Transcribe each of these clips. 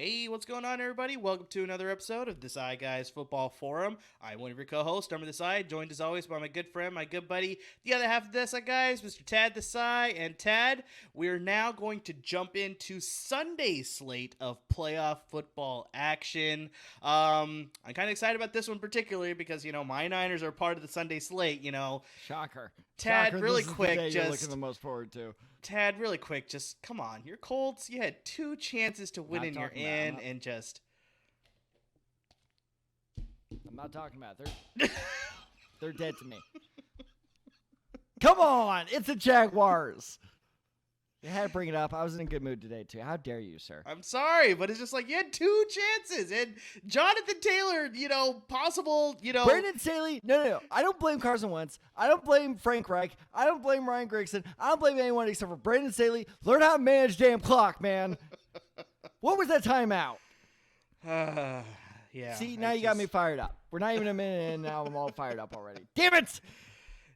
Hey, what's going on, everybody? Welcome to another episode of This Eye Guys Football Forum. I'm one of your co-hosts, Number This Eye, joined as always by my good friend, my good buddy, the other half of This Eye Guys, Mr. Tad This Eye. And Tad, we're now going to jump into Sunday's slate of playoff football action. I'm kind of excited about this one particularly because, my Niners are part of the Sunday slate, Shocker. Tad, Shocker, really this is quick, the day you're just looking the most forward to. Tad, really quick, just come on. Your Colts, you had two chances to win Not and you're talking about- in, and just... I'm not talking about it. They're dead to me. Come on, it's the Jaguars. You had to bring it up. I was in a good mood today, too. How dare you, sir? I'm sorry, but it's just like you had two chances, and Jonathan Taylor, possible, Brandon Staley, no. I don't blame Carson Wentz. I don't blame Frank Reich. I don't blame Ryan Grigson. I don't blame anyone except for Brandon Staley. Learn how to manage damn clock, man. What was that timeout? Yeah. See, now you got me fired up. We're not even a minute in, and now I'm all fired up already. Damn it!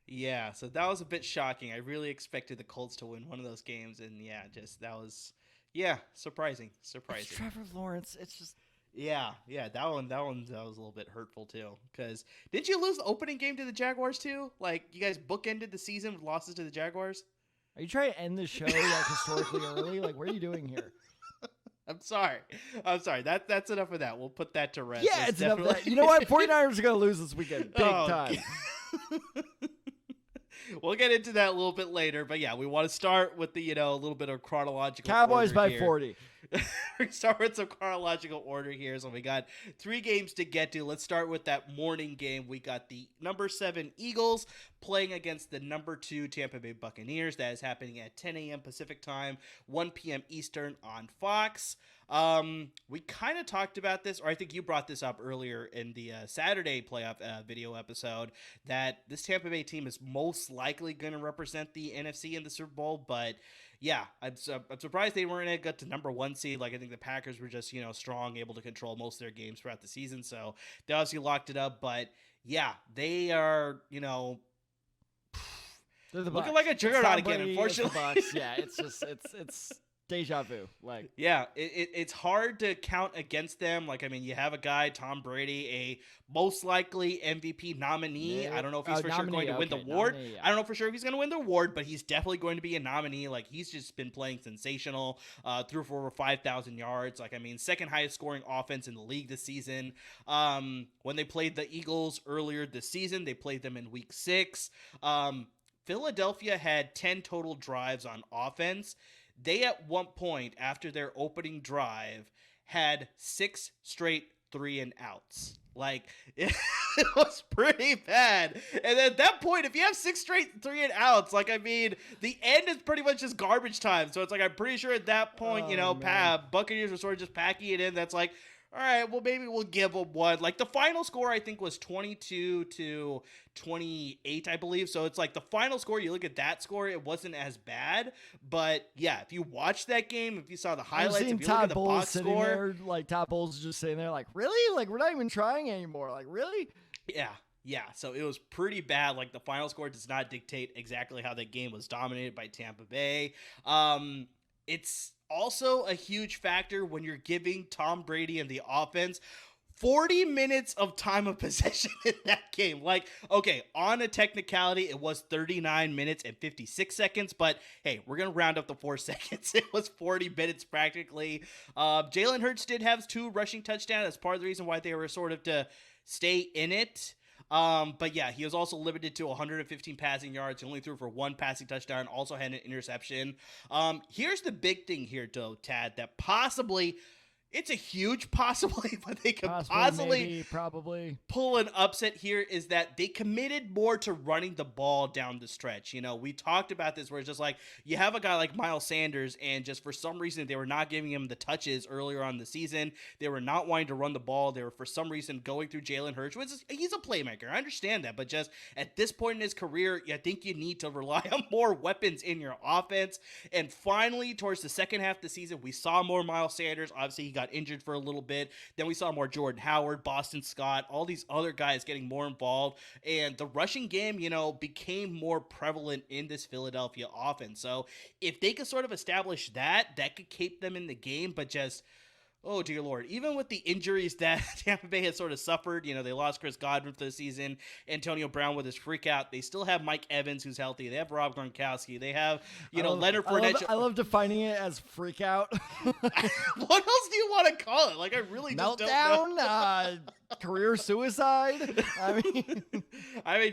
Yeah, so that was a bit shocking. I really expected the Colts to win one of those games, and surprising. It's Trevor Lawrence. It's just... Yeah, that one was a little bit hurtful too. Because didn't you lose the opening game to the Jaguars too? Like you guys bookended the season with losses to the Jaguars. Are you trying to end the show historically early? Like, what are you doing here? I'm sorry. That's enough of that. We'll put that to rest. Yeah, it's enough of that. You know what? 49ers are going to lose this weekend. Big time. We'll get into that a little bit later, but yeah, we want to start with the, a little bit of chronological Cowboys order by here. 40. We start with some chronological order here. So we got 3 games to get to. Let's start with that morning game. We got the number 7 Eagles playing against the number 2 Tampa Bay Buccaneers. That is happening at 10 a.m. Pacific time, 1 p.m. Eastern on Fox. We kind of talked about this, or I think you brought this up earlier in the Saturday playoff video episode, that this Tampa Bay team is most likely going to represent the NFC in the Super Bowl, but yeah, I'm surprised they weren't got to number 1 seed. Like I think the Packers were just, strong, able to control most of their games throughout the season, so they obviously locked it up, but yeah, they are, looking like a juggernaut again, unfortunately. Yeah, it's deja vu. Like, yeah, it's hard to count against them. Like, I mean, you have a guy, Tom Brady, a most likely MVP nominee. I don't know if he's for sure going to win the award. Yeah. I don't know for sure if he's going to win the award, but he's definitely going to be a nominee. Like, he's just been playing sensational, threw for over 5,000 yards. Like, I mean, second highest scoring offense in the league this season. When they played the Eagles earlier this season, they played them in week 6. Philadelphia had 10 total drives on offense. They, at one point, after their opening drive, had 6 straight 3-and-outs. Like, it was pretty bad. And at that point, if you have 6 straight 3-and-outs, like, I mean, the end is pretty much just garbage time. So it's like, I'm pretty sure at that point, Buccaneers were sort of just packing it in. That's like, all right, well, maybe we'll give them one. Like, the final score, I think, was 22-28, I believe. So it's like the final score, you look at that score, it wasn't as bad. But, yeah, if you watched that game, if you saw the highlights, if you look at the box score. There, like, Todd Bowles just sitting there like, really? Like, we're not even trying anymore. Like, really? Yeah, so it was pretty bad. Like, the final score does not dictate exactly how the game was dominated by Tampa Bay. It's also a huge factor when you're giving Tom Brady and the offense 40 minutes of time of possession in that game. Like, okay, on a technicality, it was 39 minutes and 56 seconds, but hey, we're going to round up the 4 seconds. It was 40 minutes practically. Jalen Hurts did have 2 rushing touchdowns. That's part of the reason why they were sort of to stay in it. But yeah, he was also limited to 115 passing yards. He only threw for 1 passing touchdown, also had an interception. Here's the big thing here, though, Tad, that possibly, it's a huge possibly, but they could probably pull an upset here, is that they committed more to running the ball down the stretch. We talked about this where it's just like, you have a guy like Miles Sanders, and just for some reason, they were not giving him the touches earlier on the season. They were not wanting to run the ball. They were, for some reason, going through Jalen Hurts, which is, he's a playmaker. I understand that, but just at this point in his career, I think you need to rely on more weapons in your offense. And finally, towards the second half of the season, we saw more Miles Sanders. Obviously, he got injured for a little bit. Then we saw more Jordan Howard, Boston Scott, all these other guys getting more involved. And the rushing game, became more prevalent in this Philadelphia offense. So if they could sort of establish that, that could keep them in the game. But just, Oh, dear Lord. Even with the injuries that Tampa Bay has sort of suffered, they lost Chris Godwin for the season, Antonio Brown with his freak out. They still have Mike Evans, who's healthy. They have Rob Gronkowski. They have, Leonard Fournette. I love defining it as freak out. What else do you want to call it? Like, I really just don't know. Meltdown, career suicide. I mean,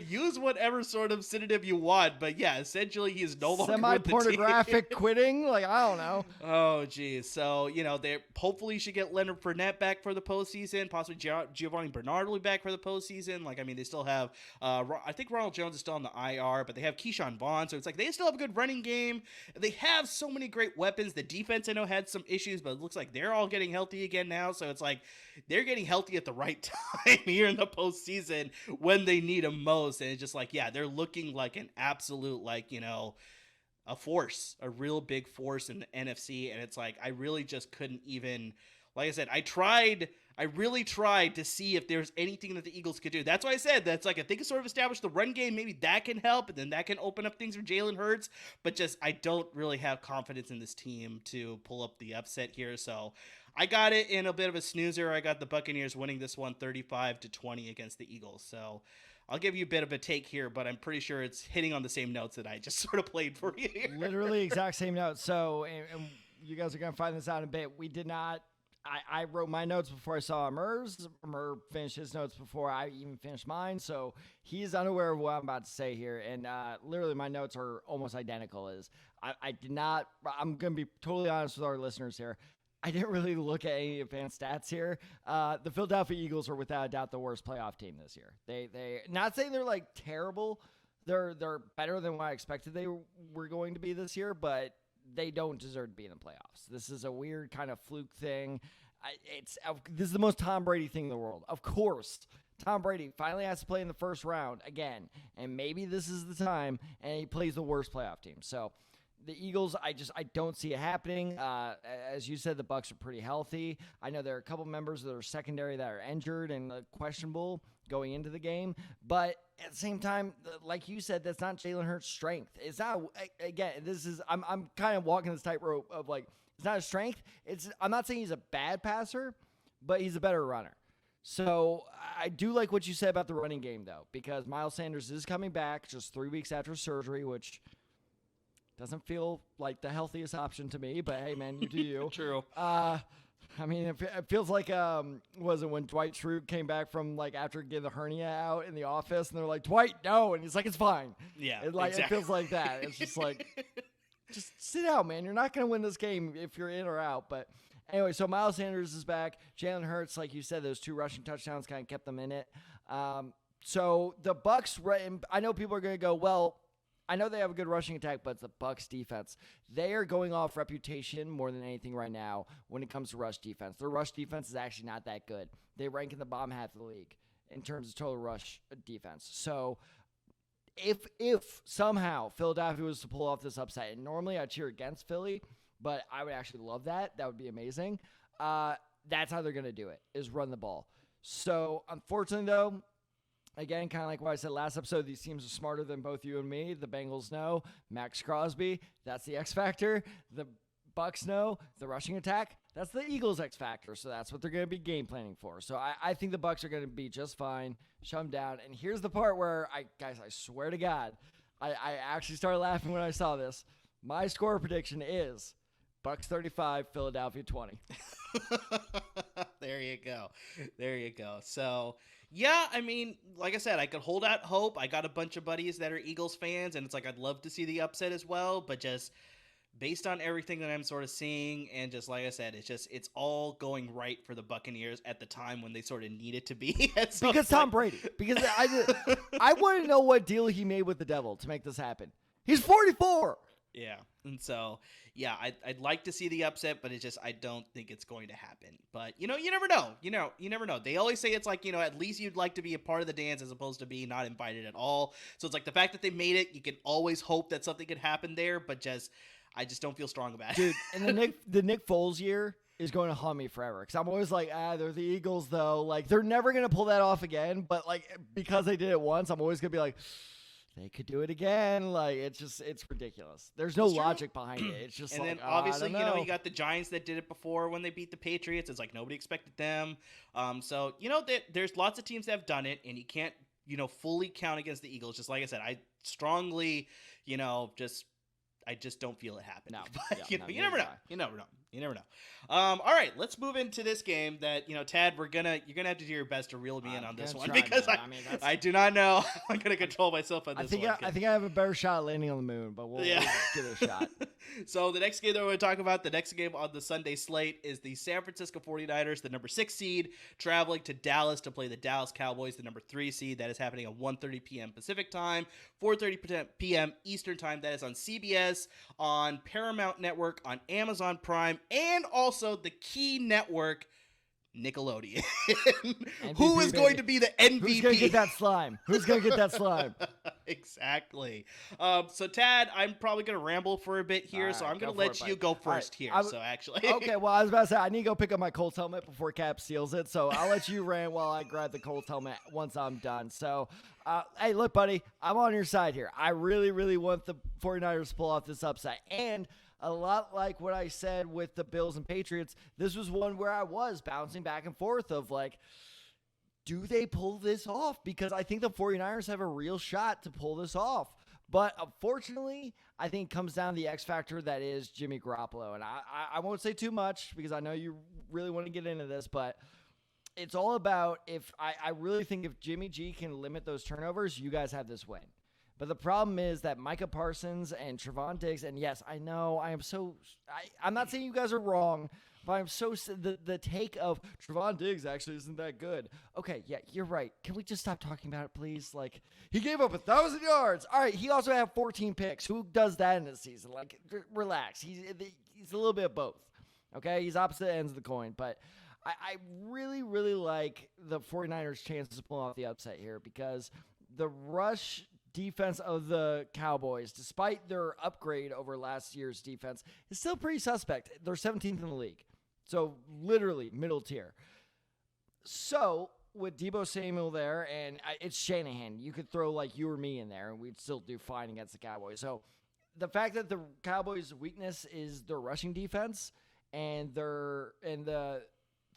use whatever sort of synonym you want, but yeah, essentially he is no longer with the team. Semi-pornographic quitting. Like, I don't know. Oh, geez. So, they hopefully should get Leonard Fournette back for the postseason. Possibly Giovanni Bernard will be back for the postseason. Like, I mean, they still have, I think Ronald Jones is still on the IR, but they have Keyshawn Vaughn. So it's like they still have a good running game. They have so many great weapons. The defense, I know, had some issues, but it looks like they're all getting healthy again now. So it's like they're getting healthy at the right time here in the postseason when they need them most. And it's just like, yeah, they're looking like an absolute, a force, a real big force in the NFC. And it's like, I really just couldn't even, like I said, I really tried to see if there's anything that the Eagles could do. That's why I said that's like, I think it's sort of established the run game. Maybe that can help, and then that can open up things for Jalen Hurts. But just, I don't really have confidence in this team to pull up the upset here. So I got it in a bit of a snoozer. I got the Buccaneers winning this one 35-20 against the Eagles. So I'll give you a bit of a take here, but I'm pretty sure it's hitting on the same notes that I just sort of played for you here. Literally exact same notes. So, and you guys are going to find this out in a bit. We did not, I wrote my notes before I saw Amer's. Amer finished his notes before I even finished mine. So he's unaware of what I'm about to say here. And literally my notes are almost identical. I did not, I'm going to be totally honest with our listeners here. I didn't really look at any advanced stats here. The Philadelphia Eagles are without a doubt the worst playoff team this year. They not saying they're like terrible. They're better than what I expected they were going to be this year, but they don't deserve to be in the playoffs. This is a weird kind of fluke thing. This is the most Tom Brady thing in the world. Of course, Tom Brady finally has to play in the first round again, and maybe this is the time, and he plays the worst playoff team. So the Eagles, I don't see it happening. As you said, the Bucs are pretty healthy. I know there are a couple members that are secondary that are injured and questionable going into the game. But at the same time, like you said, that's not Jalen Hurts' strength. It's not. Again, I'm kind of walking this tightrope of like, it's not a strength. I'm not saying he's a bad passer, but he's a better runner. So I do like what you said about the running game, though, because Miles Sanders is coming back just 3 weeks after surgery, which doesn't feel like the healthiest option to me, but hey, man, you do you. True. I mean, it feels like, was it when Dwight Schrute came back from, like, after getting the hernia out in the office, and they're like, Dwight, no, and he's like, it's fine. Yeah, It feels like that. It's just like, just sit out, man. You're not going to win this game if you're in or out, but anyway, so Miles Sanders is back. Jalen Hurts, like you said, those 2 rushing touchdowns kind of kept them in it. So the Bucs, I know people are going to go, well, I know they have a good rushing attack, but it's the Bucs defense. They are going off reputation more than anything right now when it comes to rush defense. Their rush defense is actually not that good. They rank in the bottom half of the league in terms of total rush defense. So if somehow Philadelphia was to pull off this upset, and normally I cheer against Philly, but I would actually love that. That would be amazing. That's how they're going to do it, is run the ball. So unfortunately, though, again, kind of like what I said last episode, these teams are smarter than both you and me. The Bengals know Max Crosby, that's the X factor. The Bucs know the rushing attack, that's the Eagles' X factor. So that's what they're going to be game planning for. So I think the Bucs are going to be just fine. Shut them down. And here's the part where I swear to God, I actually started laughing when I saw this. My score prediction is Bucs 35, Philadelphia 20. There you go. So, yeah, I mean, like I said, I could hold out hope. I got a bunch of buddies that are Eagles fans, and it's like I'd love to see the upset as well, but just based on everything that I'm sort of seeing, and just like I said, it's all going right for the Buccaneers at the time when they sort of need it to be. Because Tom Brady. Because I want to know what deal he made with the devil to make this happen. He's 44. Yeah. And so, yeah, I'd like to see the upset, but it's just, I don't think it's going to happen. But, you never know. You never know. They always say it's like, at least you'd like to be a part of the dance as opposed to being not invited at all. So it's like the fact that they made it, you can always hope that something could happen there, but I just don't feel strong about it. Dude, and the Nick Foles year is going to haunt me forever. Because I'm always like, they're the Eagles, though. Like, they're never going to pull that off again. But, like, because they did it once, I'm always going to be like, they could do it again. Like, it's ridiculous. There's no logic behind it. It's just and like, then obviously, I don't know. you got the Giants that did it before when they beat the Patriots. It's like nobody expected them. So, there's lots of teams that have done it, and you can't, fully count against the Eagles. Just like I said, I strongly, I just don't feel it happening. No. But, Yeah, no, you never know. You never know. You never know. All right, let's move into this game that, Tad, you're gonna have to do your best to reel me in on this one because I do not know. I'm gonna control myself on this one. I think I have a better shot at landing on the moon, but we'll give it a shot. So the next game that we're going to talk about, the next game on the Sunday slate is the San Francisco 49ers, the number 6 seed, traveling to Dallas to play the Dallas Cowboys, the number 3 seed. That is happening at 1:30 p.m. Pacific time, 4:30 p.m. Eastern time. That is on CBS, on Paramount Network, on Amazon Prime, and also the key network, Nickelodeon. Who is going to be the MVP? Who's going to get that slime? Who's going to get that slime? Exactly. So, Tad, I'm probably going to ramble for a bit here, so I'm going to let you go first here. So, actually. Okay, well, I was about to say, I need to go pick up my Colts helmet before Cap steals it, so I'll let you rant while I grab the Colts helmet once I'm done. So, hey, look, buddy, I'm on your side here. I really, really want the 49ers to pull off this upset. And a lot like what I said with the Bills and Patriots, this was one where I was bouncing back and forth of like, do they pull this off? Because I think the 49ers have a real shot to pull this off. But unfortunately, I think it comes down to the X factor that is Jimmy Garoppolo. And I won't say too much because I know you really want to get into this, but it's all about I really think if Jimmy G can limit those turnovers, you guys have this win. But the problem is that Micah Parsons and Trevon Diggs, and yes, I know I'm not saying you guys are wrong, but I'm the take of Trevon Diggs actually isn't that good. Okay, yeah, you're right. Can we just stop talking about it, please? Like, he gave up 1,000 yards. All right, he also had 14 picks. Who does that in a season? Like, relax. He's a little bit of both. Okay, he's opposite ends of the coin, but I really, really like the 49ers' chances of pulling off the upset here because the rush defense of the Cowboys, despite their upgrade over last year's defense, is still pretty suspect. They're 17th in the league. So literally middle tier. So with Deebo Samuel there, and it's Shanahan, you could throw like you or me in there and we'd still do fine against the Cowboys. So the fact that the Cowboys' weakness is their rushing defense and the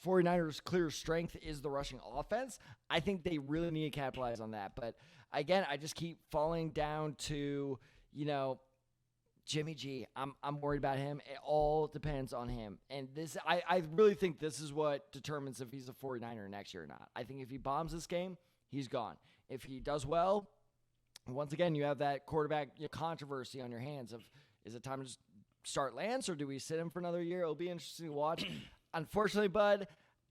49ers' clear strength is the rushing offense, I think they really need to capitalize on that. But again, I just keep falling down to, Jimmy G. I'm worried about him. It all depends on him. And this, I really think this is what determines if he's a 49er next year or not. I think if he bombs this game, he's gone. If he does well, once again, you have that quarterback controversy on your hands of, is it time to just start Lance or do we sit him for another year? It'll be interesting to watch. Unfortunately, bud,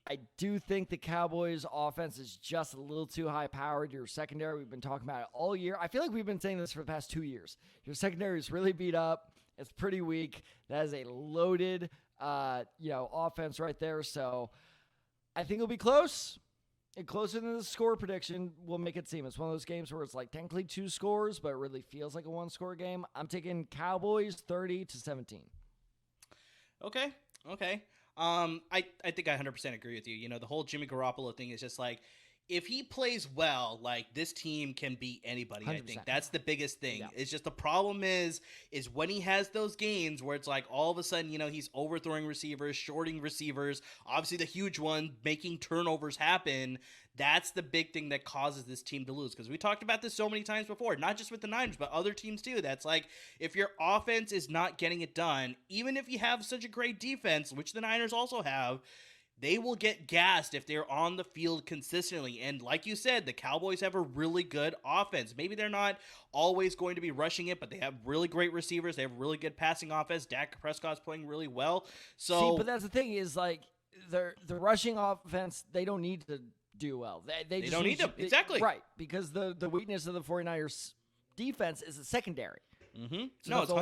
I do think the Cowboys' offense is just a little too high-powered. Your secondary, we've been talking about it all year. I feel like we've been saying this for the past 2 years. Your secondary is really beat up. It's pretty weak. That is a loaded, offense right there. So I think it'll be close. And closer than the score prediction will make it seem. It's one of those games where it's like technically 2 scores, but it really feels like a 1-score game. I'm taking Cowboys 30-17. Okay. I think I 100% agree with you. The whole Jimmy Garoppolo thing is just like, if he plays well, like this team can beat anybody. 100%. I think that's the biggest thing. Yeah. It's just the problem is when he has those games where it's like all of a sudden, he's overthrowing receivers, shorting receivers, obviously the huge one, making turnovers happen. That's the big thing that causes this team to lose. Because we talked about this so many times before, not just with the Niners, but other teams too. That's like, if your offense is not getting it done, even if you have such a great defense, which the Niners also have, they will get gassed if they're on the field consistently. And like you said, the Cowboys have a really good offense. Maybe they're not always going to be rushing it, but they have really great receivers. They have really good passing offense. Dak Prescott's playing really well. So, but that's the thing is like the rushing offense, they don't need to do well. They just don't need them. Exactly. Right. Because the weakness of the 49ers defense is a secondary. Mm-hmm. So no, it's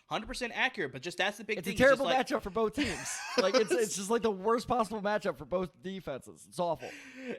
100% accurate, but just that's the big thing. It's a terrible matchup for both teams. Like it's just like the worst possible matchup for both defenses. It's awful.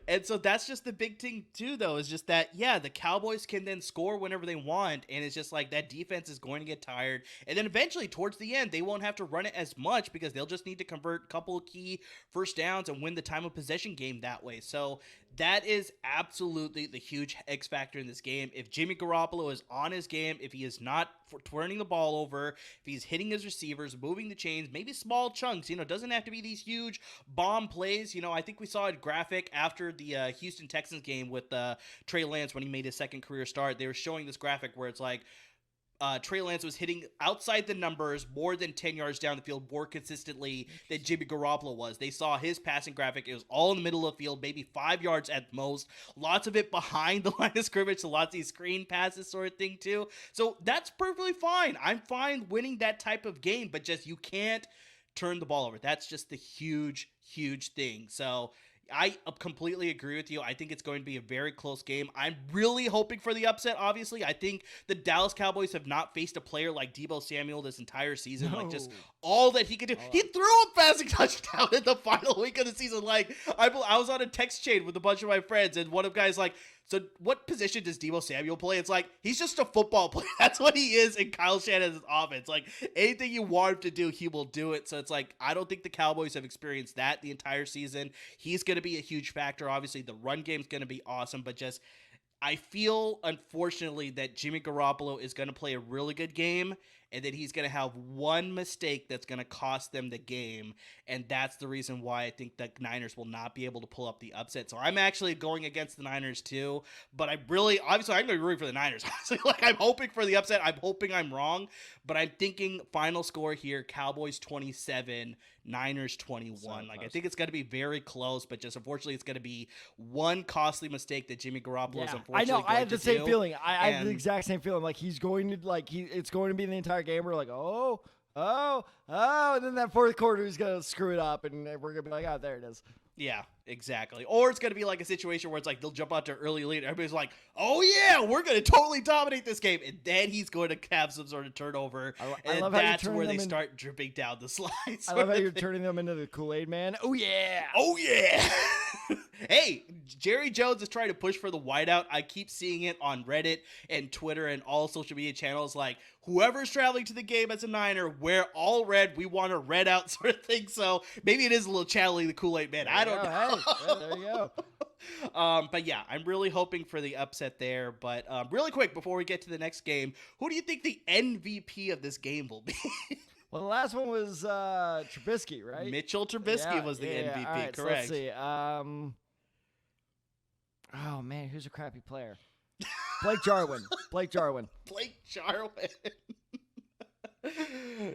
And so that's just the big thing too, though, is just that, the Cowboys can then score whenever they want, and it's just like that defense is going to get tired. And then eventually, towards the end, they won't have to run it as much because they'll just need to convert a couple of key first downs and win the time of possession game that way. So That is absolutely the huge X factor in this game. If Jimmy Garoppolo is on his game, if he is not turning the ball over, if he's hitting his receivers, moving the chains, maybe small chunks, it doesn't have to be these huge bomb plays. I think we saw a graphic after the Houston Texans game with Trey Lance when he made his second career start. They were showing this graphic where it's like, Trey Lance was hitting outside the numbers more than 10 yards down the field more consistently than Jimmy Garoppolo was. They saw his passing graphic. It was all in the middle of the field, maybe 5 yards at most. Lots of it behind the line of scrimmage, so lots of these screen passes sort of thing too. So that's perfectly fine. I'm fine winning that type of game, but just you can't turn the ball over. That's just the huge, huge thing. So I completely agree with you. I think it's going to be a very close game. I'm really hoping for the upset, obviously. I think the Dallas Cowboys have not faced a player like Deebo Samuel this entire season. No. Like, just all that he could do. He threw a passing touchdown in the final week of the season. Like, I was on a text chain with a bunch of my friends, and one of the guys like, so what position does Deebo Samuel play? It's like, he's just a football player. That's what he is in Kyle Shanahan's offense. Like, anything you want him to do, he will do it. So it's like, I don't think the Cowboys have experienced that the entire season. He's going to be a huge factor. Obviously, the run game's going to be awesome, but just, I feel, unfortunately, that Jimmy Garoppolo is going to play a really good game, and that he's going to have one mistake that's going to cost them the game, and that's the reason why I think the Niners will not be able to pull up the upset. So I'm actually going against the Niners too, but obviously I'm going to root for the Niners. Honestly, like, I'm hoping for the upset. I'm hoping I'm wrong, but I'm thinking final score here, Cowboys 27, Niners 21. Like, I think it's going to be very close, but just unfortunately it's going to be one costly mistake that Jimmy Garoppolo is unfortunately I know. I have the same feeling. I have the And- exact same feeling. Like, he's going to it's going to be the entire game. We're like, oh, and then that fourth quarter he's gonna screw it up, and we're gonna be like, oh, there it is. Yeah, exactly. Or it's going to be like a situation where it's like they'll jump out to an early lead. Everybody's like, oh, yeah, we're going to totally dominate this game. And then he's going to have some sort of turnover. I love that's how where they start dripping down the slides. I love how you're turning them into the Kool-Aid man. Oh, yeah. Oh, yeah. Hey, Jerry Jones is trying to push for the whiteout. I keep seeing it on Reddit and Twitter and all social media channels. Like, whoever's traveling to the game as a Niner, wear all red. We want a red out sort of thing. So maybe it is a little channeling the Kool-Aid man. I don't know. Hey, yeah, there you go. But yeah, I'm really hoping for the upset there. But really quick, before we get to the next game, who do you think the MVP of this game will be? Well, the last one was Trubisky, right? Mitchell Trubisky was the MVP, All right, correct? So let's see. Oh, man, who's a crappy player? Blake Jarwin. Blake Jarwin.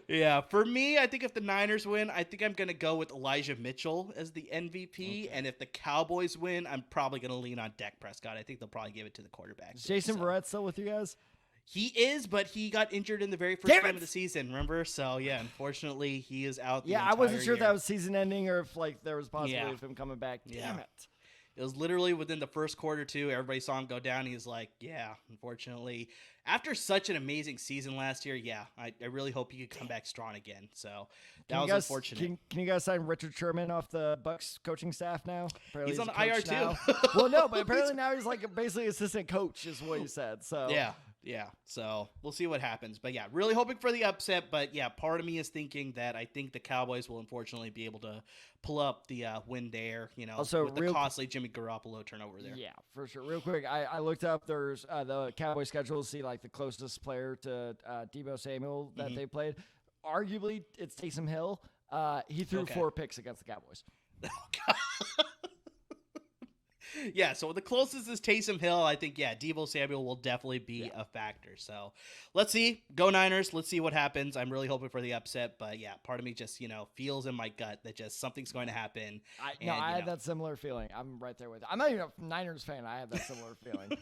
Yeah, for me, I think if the Niners win, I think I'm going to go with Elijah Mitchell as the MVP. Okay. And if the Cowboys win, I'm probably going to lean on Dak Prescott. I think they'll probably give it to the quarterback. Is Jason Verrett still with you guys? He is, but he got injured in the very first game of the season, remember? So, yeah, unfortunately, he is out the entire I wasn't sure year. if that was season ending or if there was possibility of him coming back. Damn it. It was literally within the first quarter, too. Everybody saw him go down. He was like, yeah, unfortunately. After such an amazing season last year, I really hope he could come back strong again. So that was unfortunate. Can you guys sign Richard Sherman off the Bucs coaching staff now? Apparently he's on the IR, now. too. Well, no, but apparently now he's like basically assistant coach is what he said. So Yeah, so we'll see what happens. But yeah, really hoping for the upset. But yeah, part of me is thinking that I think the Cowboys will unfortunately be able to pull up the win there, also, with the costly Jimmy Garoppolo turnover there. Yeah, for sure. Real quick, I looked up there's the Cowboys schedule to see like the closest player to Deebo Samuel that they played. Arguably, it's Taysom Hill. He threw 4 picks against the Cowboys. Oh, God. Yeah, so the closest is Taysom Hill. I think, Deebo Samuel will definitely be a factor. So let's see. Go Niners. Let's see what happens. I'm really hoping for the upset. But, part of me just, feels in my gut that just something's going to happen. I had that similar feeling. I'm right there with you. I'm not even a Niners fan. I have that similar feeling.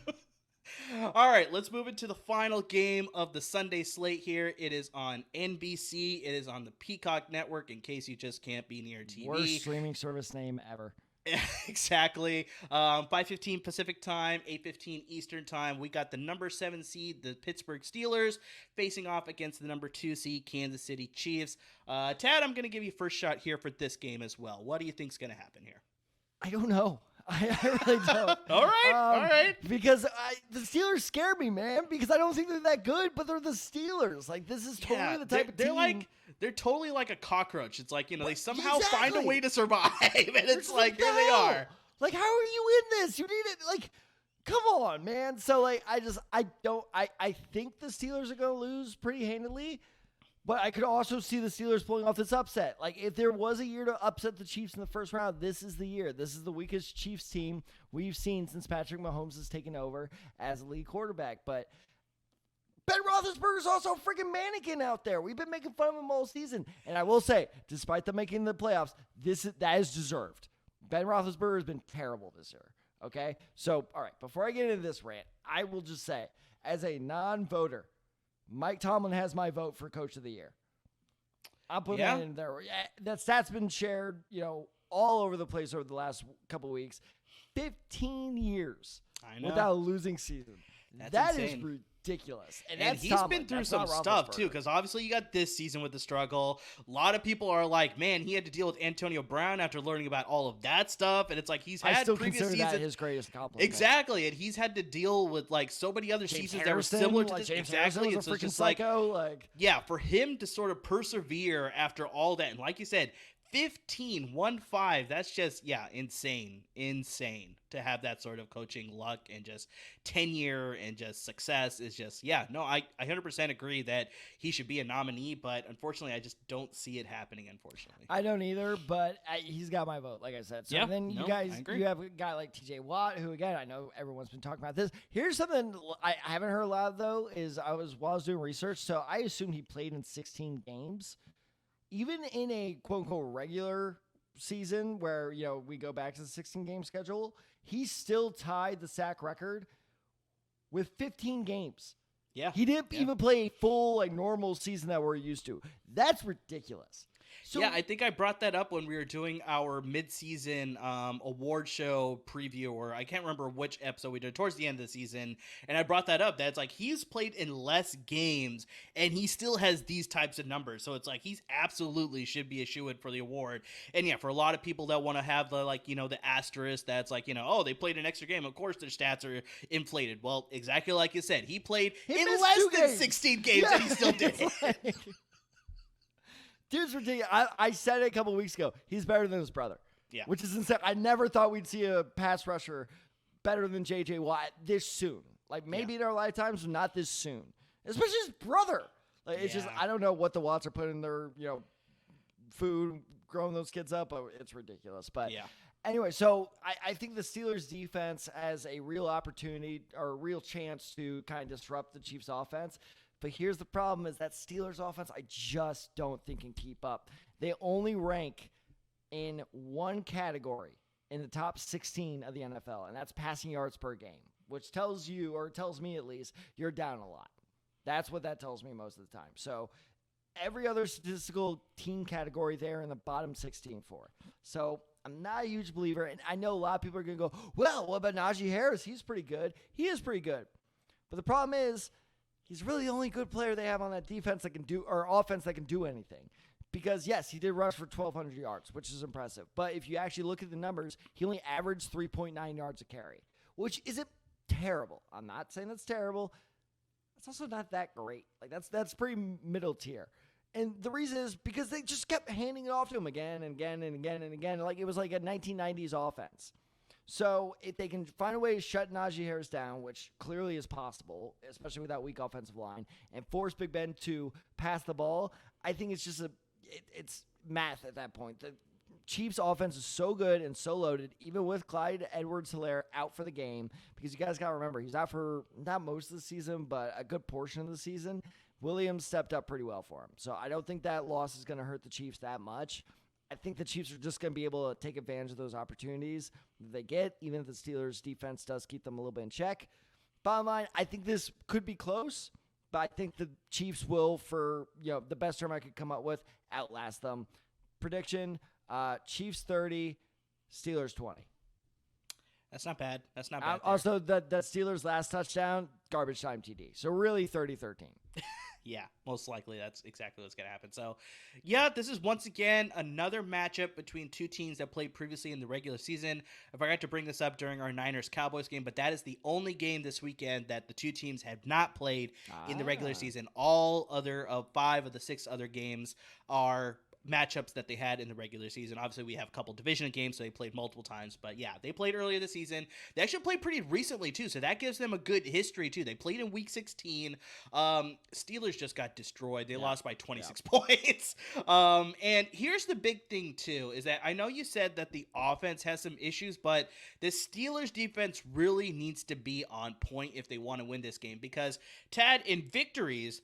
All right, let's move into the final game of the Sunday slate here. It is on NBC. It is on the Peacock Network, in case you just can't be near TV. Worst streaming service name ever. Exactly. 5:15 Pacific time, 8:15 Eastern time. We got the number 7 seed, the Pittsburgh Steelers, facing off against the number 2 seed, Kansas City Chiefs. Tad, I'm going to give you first shot here for this game as well. What do you think's going to happen here? I don't know. I really don't. All right. Because the Steelers scare me, man. Because I don't think they're that good, but they're the Steelers. Like, this is totally the type of team. They're totally like a cockroach. It's like, they somehow find a way to survive, and it's like, here they are. Like, how are you in this? You need it. Like, come on, man. So, like, I think the Steelers are going to lose pretty handily, but I could also see the Steelers pulling off this upset. Like, if there was a year to upset the Chiefs in the first round, this is the year. This is the weakest Chiefs team we've seen since Patrick Mahomes has taken over as a lead quarterback. But Ben Roethlisberger's also a freaking mannequin out there. We've been making fun of him all season. And I will say, despite them making the playoffs, that is deserved. Ben Roethlisberger has been terrible this year. Okay? So, all right, before I get into this rant, I will just say, as a non-voter, Mike Tomlin has my vote for Coach of the Year. I'll put that in there. That stat's been shared, all over the place over the last couple of weeks. 15 years without a losing season. That is ridiculous. And he's Tomlin. Been through some stuff, too, because obviously you got this season with the struggle. A lot of people are like, man, he had to deal with Antonio Brown after learning about all of that stuff. And it's like he's had previous seasons. That his greatest accomplishment. Exactly. And he's had to deal with like so many other seasons that were similar to this. James exactly. It's a freaking psycho. Yeah, for him to sort of persevere after all that. And like you said, 15-1-5, that's just, insane to have that sort of coaching luck and just tenure and just success is just, I 100% agree that he should be a nominee, but unfortunately, I just don't see it happening, unfortunately. I don't either, but he's got my vote, like I said. So then you have a guy like TJ Watt, who, again, I know everyone's been talking about this. Here's something I haven't heard a lot of, though, is while I was doing research, so I assumed he played in 16 games. Even in a quote-unquote regular season where, we go back to the 16-game schedule, he still tied the sack record with 15 games. Yeah. He didn't even play a full, normal season that we're used to. That's ridiculous. So, I think I brought that up when we were doing our mid-season award show preview, or I can't remember which episode we did towards the end of the season, and I brought that up. That's like he's played in less games, and he still has these types of numbers. So it's like he's absolutely should be a shoo-in for the award. And for a lot of people that want to have the the asterisk that's like they played an extra game. Of course their stats are inflated. Well, exactly like you said, he played in less than 16 games, and he still did it. Dude's ridiculous. I said it a couple weeks ago. He's better than his brother. Yeah. Which is insane. I never thought we'd see a pass rusher better than J.J. Watt this soon. Like, maybe in our lifetimes, but not this soon. Especially his brother. Like, it's just, I don't know what the Watts are putting in their, food, growing those kids up, but it's ridiculous. But anyway, so I think the Steelers' defense has a real opportunity or a real chance to kind of disrupt the Chiefs' offense. But here's the problem is that Steelers offense, I just don't think can keep up. They only rank in one category in the top 16 of the NFL, and that's passing yards per game, which tells you, or tells me at least, you're down a lot. That's what that tells me most of the time. So every other statistical team category there in the bottom 16 for. So I'm not a huge believer, and I know a lot of people are going to go, well, what about Najee Harris? He's pretty good. He is pretty good. But the problem is, he's really the only good player they have on that defense that can do, or offense that can do anything. Because, yes, he did rush for 1,200 yards, which is impressive. But if you actually look at the numbers, he only averaged 3.9 yards a carry, which isn't terrible. I'm not saying that's terrible. It's also not that great. Like, that's pretty middle tier. And the reason is because they just kept handing it off to him again and again and again and again. Like, it was like a 1990s offense. So if they can find a way to shut Najee Harris down, which clearly is possible, especially with that weak offensive line, and force Big Ben to pass the ball, I think it's just it's math at that point. The Chiefs' offense is so good and so loaded, even with Clyde Edwards-Helaire out for the game, because you guys got to remember, he's out for not most of the season, but a good portion of the season. Williams stepped up pretty well for him. So I don't think that loss is going to hurt the Chiefs that much. I think the Chiefs are just going to be able to take advantage of those opportunities that they get, even if the Steelers' defense does keep them a little bit in check. Bottom line, I think this could be close, but I think the Chiefs will, for the best term I could come up with, outlast them. Prediction, Chiefs 30, Steelers 20. That's not bad. That's not bad. Also, the Steelers' last touchdown, garbage time TD. So really 30-13. Yeah, most likely that's exactly what's going to happen. So, yeah, this is once again another matchup between two teams that played previously in the regular season. I forgot to bring this up during our Niners-Cowboys game, but that is the only game this weekend that the two teams have not played in the regular season. All other of 5 of the 6 other games are matchups that they had in the regular season. Obviously, we have a couple division games, so they played multiple times. But yeah, they played earlier this season. They actually played pretty recently too, so that gives them a good history too. They played in Week 16. Steelers just got destroyed. They lost by 26 points. And here's the big thing too, is that I know you said that the offense has some issues, but the Steelers defense really needs to be on point if they want to win this game, because Tad, in victories,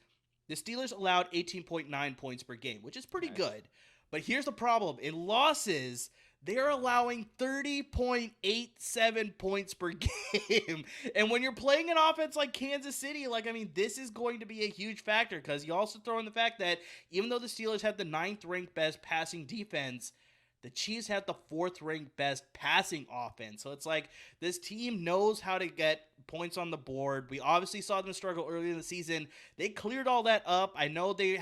the Steelers allowed 18.9 points per game, which is pretty good. But here's the problem. In losses, they're allowing 30.87 points per game. And when you're playing an offense like Kansas City, this is going to be a huge factor, because you also throw in the fact that even though the Steelers have the 9th-ranked best passing defense, the Chiefs have the 4th-ranked best passing offense. So it's like this team knows how to get points on the board. We obviously saw them struggle earlier in the season. They cleared all that up. I know they've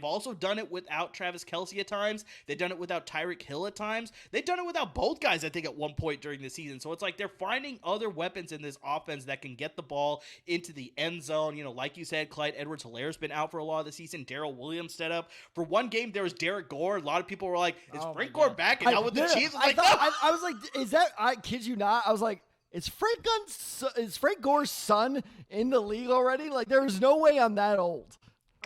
also done it without Travis Kelce at times. They've done it without Tyreek Hill at times. They've done it without both guys, I think, at one point during the season. So it's like they're finding other weapons in this offense that can get the ball into the end zone. Like you said, Clyde Edwards-Hilaire's been out for a lot of the season. Darrell Williams set up. For one game, there was Derek Gore. A lot of people were like, is Frank Gore back and out with the Chiefs? I was like, is that, I kid you not, I was like, is Frank Gore's son in the league already? Like, there's no way I'm that old.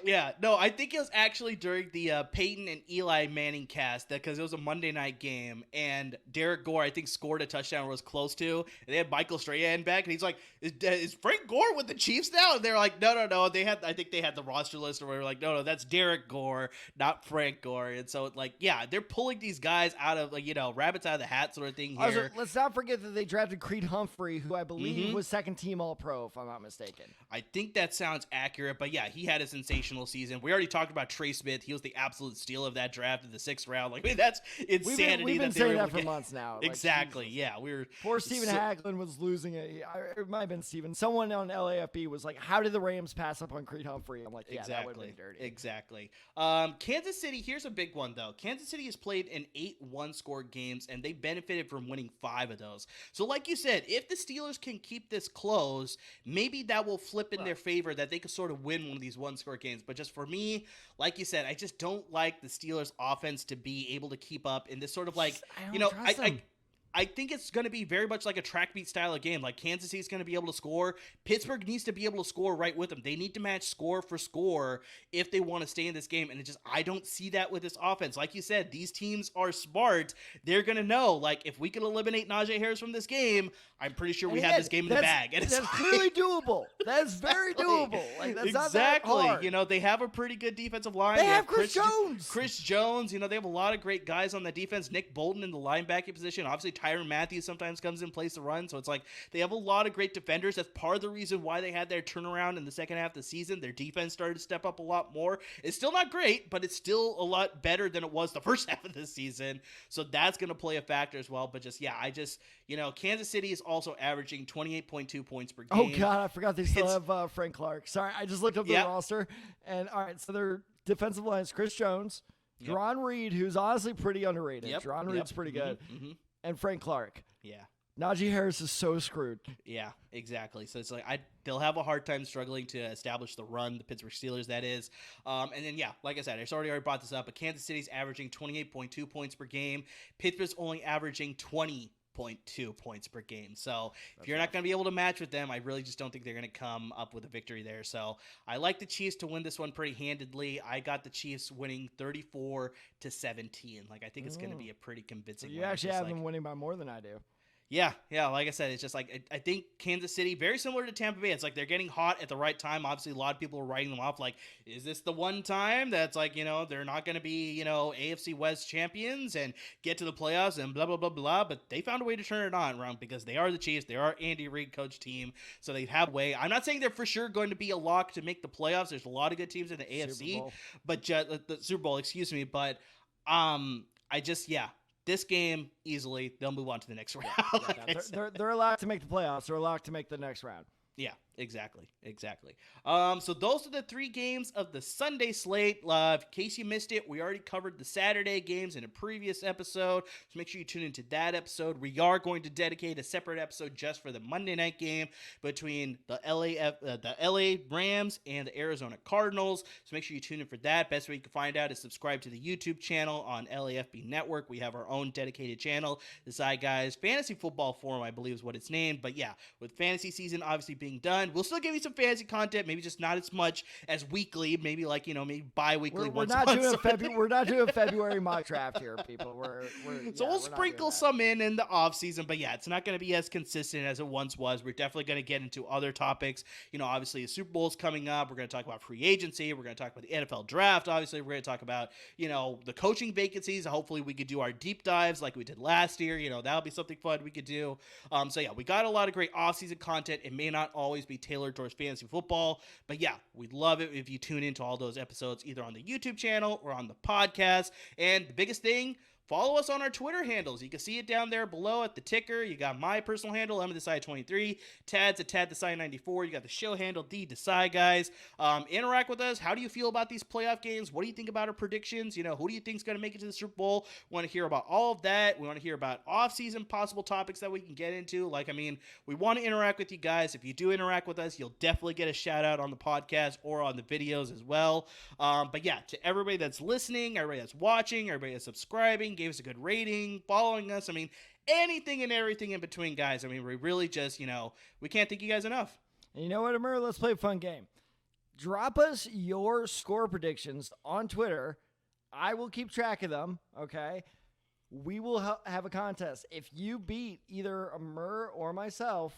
Yeah, no, I think it was actually during the Peyton and Eli Manning cast, because it was a Monday night game, and Derek Gore, I think, scored a touchdown or was close to, and they had Michael Strahan back, and he's like, is Frank Gore with the Chiefs now? And they're like, no. I think they had the roster list, or we were like, no, that's Derek Gore, not Frank Gore. And so, they're pulling these guys out of, rabbits out of the hat sort of thing here. Also, let's not forget that they drafted Creed Humphrey, who I believe was 2nd-team All-Pro, if I'm not mistaken. I think that sounds accurate, but yeah, he had a sensational season. We already talked about Trey Smith. He was the absolute steal of that draft in the 6th round. That's insanity. We've been saying that for months now. Exactly. Yeah, poor Stephen Haglund was losing it. It might have been Stephen. Someone on LAFB was like, "How did the Rams pass up on Creed Humphrey?" I'm like, "Yeah, that would have been dirty." Exactly. Kansas City. Here's a big one though. Kansas City has played in 8 one-score games, and they benefited from winning 5 of those. So, like you said, if the Steelers can keep this close, maybe that will flip in their favor, that they could sort of win one of these one-score games. But just for me, like you said, I just don't like the Steelers offense to be able to keep up in this sort of I think it's going to be very much like a track beat style of game. Like, Kansas City's going to be able to score. Pittsburgh needs to be able to score right with them. They need to match score for score if they want to stay in this game. And I don't see that with this offense. Like you said, these teams are smart. They're going to know, if we can eliminate Najee Harris from this game, I'm pretty sure we have this game in the bag. And that's clearly doable. That's very doable. That's not that hard. They have a pretty good defensive line. They have Chris Jones. Chris Jones. They have a lot of great guys on the defense. Nick Bolton in the linebacking position. Obviously, Tyrann Mathieu sometimes comes in, plays the run. So it's like they have a lot of great defenders. That's part of the reason why they had their turnaround in the second half of the season. Their defense started to step up a lot more. It's still not great, but it's still a lot better than it was the first half of the season. So that's going to play a factor as well. But Kansas City is also averaging 28.2 points per game. Oh, God, I forgot they still have Frank Clark. Sorry, I just looked up the roster. And, all right, so their defensive line is Chris Jones, Jerron Reed, who's honestly pretty underrated. Jerron Reed's pretty good. Mm-hmm. And Frank Clark. Yeah. Najee Harris is so screwed. Yeah, exactly. So it's they'll have a hard time struggling to establish the run, the Pittsburgh Steelers, that is. And then, like I said, I already brought this up, but Kansas City's averaging 28.2 points per game. Pittsburgh's only averaging 20.2 points per game. So if you're not going to be able to match with them, I really just don't think they're going to come up with a victory there. So I like the Chiefs to win this one pretty handedly. I got the Chiefs winning 34-17. I think it's going to be a pretty convincing win. You win. actually have them winning by more than I do. Yeah. Like I said, it's just I think Kansas City, very similar to Tampa Bay. It's they're getting hot at the right time. Obviously, a lot of people are writing them off. Is this the one time that's they're not going to be, AFC West champions and get to the playoffs and blah, blah, blah, blah. But they found a way to turn it on around because they are the Chiefs. They are Andy Reid coach team. So they have a way. I'm not saying they're for sure going to be a lock to make the playoffs. There's a lot of good teams in the AFC, but the Super Bowl, excuse me. But this game, easily, they'll move on to the next round. They're allowed to make the playoffs. They're allowed to make the next round. Yeah, Exactly. So those are the 3 games of the Sunday slate. In case you missed it, we already covered the Saturday games in a previous episode. So make sure you tune into that episode. We are going to dedicate a separate episode just for the Monday night game between the LA Rams and the Arizona Cardinals. So make sure you tune in for that. Best way you can find out is subscribe to the YouTube channel on LAFB Network. We have our own dedicated channel, the Side Guys Fantasy Football Forum, I believe is what it's named. But yeah, with fantasy season obviously being done, we'll still give you some fantasy content, maybe just not as much as weekly, maybe like, maybe bi-weekly. We're not doing a February mock draft here, people. We'll sprinkle some in the off season, but yeah, it's not going to be as consistent as it once was. We're definitely going to get into other topics. Obviously the Super Bowl is coming up. We're going to talk about free agency. We're going to talk about the NFL draft. Obviously, we're going to talk about, the coaching vacancies. Hopefully we could do our deep dives like we did last year. That'll be something fun we could do. So yeah, we got a lot of great off-season content. It may not always be tailored towards fantasy football, but yeah, we'd love it if you tune into all those episodes either on the YouTube channel or on the podcast. And the biggest thing, follow us on our Twitter handles. You can see it down there below at the ticker. You got my personal handle, Decide23. Tad's at TadDecide94. You got the show handle, The Decide Guys. Interact with us. How do you feel about these playoff games? What do you think about our predictions? Who do you think is going to make it to the Super Bowl? We want to hear about all of that. We want to hear about off-season possible topics that we can get into. We want to interact with you guys. If you do interact with us, you'll definitely get a shout-out on the podcast or on the videos as well. But yeah, to everybody that's listening, everybody that's watching, everybody that's subscribing, gave us a good rating, following us. Anything and everything in between, guys. We really just, we can't thank you guys enough. And you know what, Amir? Let's play a fun game. Drop us your score predictions on Twitter. I will keep track of them, okay? We will have a contest. If you beat either Amir or myself,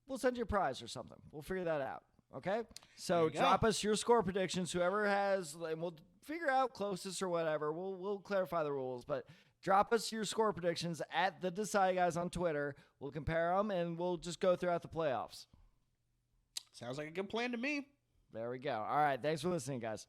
we'll send you a prize or something. We'll figure that out, okay? So drop us your score predictions. Whoever has, and we'll figure out closest or whatever. We'll clarify the rules, but drop us your score predictions at the Decide Guys on Twitter. We'll compare them, and we'll just go throughout the playoffs. Sounds like a good plan to me. There we go. All right. Thanks for listening, guys.